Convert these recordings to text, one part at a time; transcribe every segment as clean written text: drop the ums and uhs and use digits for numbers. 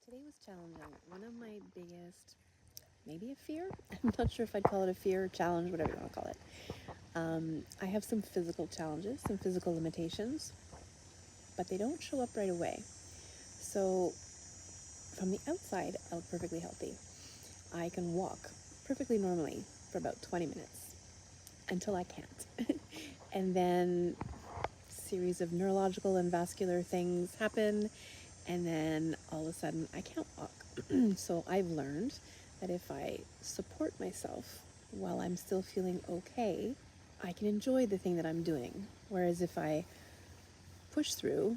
Today was challenging. One of my biggest, maybe a fear? I'm not sure if I'd call it a fear or challenge, whatever you want to call it. I have some physical challenges, some physical limitations, but they don't show up right away. So from the outside, I look perfectly healthy. I can walk perfectly normally for about 20 minutes until I can't. And then a series of neurological and vascular things happen, and then all of a sudden I can't walk. So I've learned that if I support myself while I'm still feeling okay, I can enjoy the thing that I'm doing. Whereas if I push through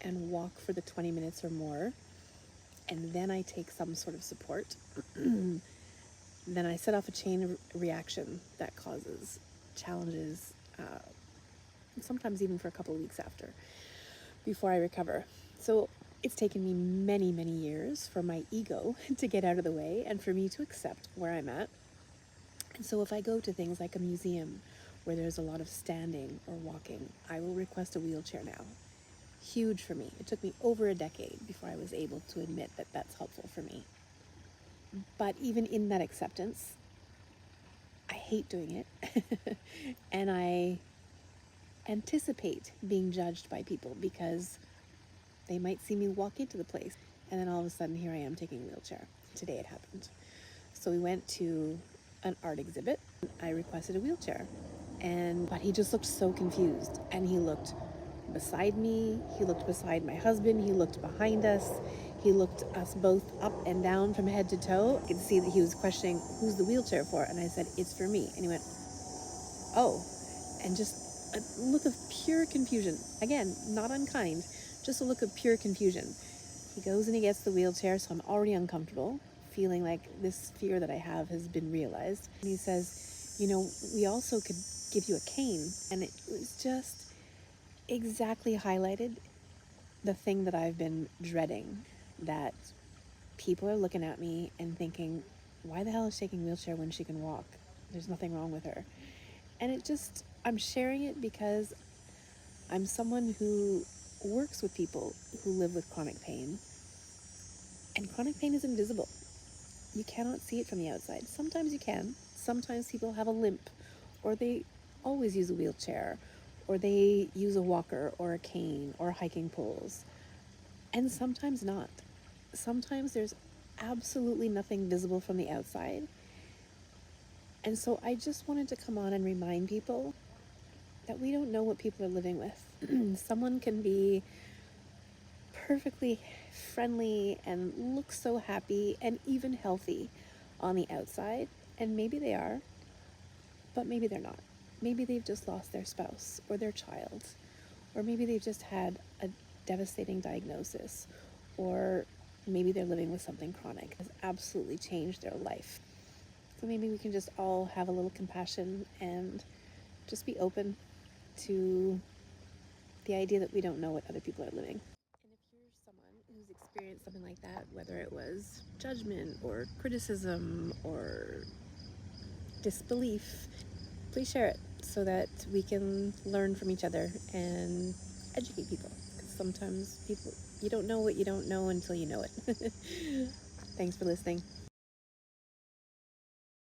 and walk for the 20 minutes or more, and then I take some sort of support, then I set off a chain reaction that causes challenges, sometimes even for a couple of weeks after, before I recover. So it's taken me many, many years for my ego to get out of the way and for me to accept where I'm at. And so if I go to things like a museum where there's a lot of standing or walking, I will request a wheelchair now. Huge for me. It took me over a decade before I was able to admit that that's helpful for me. But even in that acceptance, I hate doing it. And I anticipate being judged by people because they might see me walk into the place, and then all of a sudden here I am taking a wheelchair. Today it happened. So we went to an art exhibit. I requested a wheelchair, but he just looked so confused, and he looked beside me, he looked beside my husband, he looked behind us, he looked us both up and down from head to toe. I could see that he was questioning, who's the wheelchair for? And I said, it's for me. And he went, oh, and just a look of pure confusion. Again, not unkind, just a look of pure confusion. He goes and he gets the wheelchair, so I'm already uncomfortable, feeling like this fear that I have has been realized. And he says, we also could give you a cane. And it was just exactly highlighted the thing that I've been dreading, that people are looking at me and thinking, why the hell is she taking a wheelchair when she can walk? There's nothing wrong with her. And I'm sharing it because I'm someone who works with people who live with chronic pain. And chronic pain is invisible. You cannot see it from the outside. Sometimes you can. Sometimes people have a limp, or they always use a wheelchair, or they use a walker or a cane or hiking poles. And sometimes not. Sometimes there's absolutely nothing visible from the outside. And so I just wanted to come on and remind people that we don't know what people are living with. Someone can be perfectly friendly and look so happy and even healthy on the outside, and maybe they are, but maybe they're not. Maybe they've just lost their spouse or their child, or maybe they've just had a devastating diagnosis, or maybe they're living with something chronic that has absolutely changed their life. So maybe we can just all have a little compassion and just be open to the idea that we don't know what other people are living. And if you're someone who's experienced something like that, whether it was judgment or criticism or disbelief, please share it so that we can learn from each other and educate people. Because sometimes you don't know what you don't know until you know it. Thanks for listening.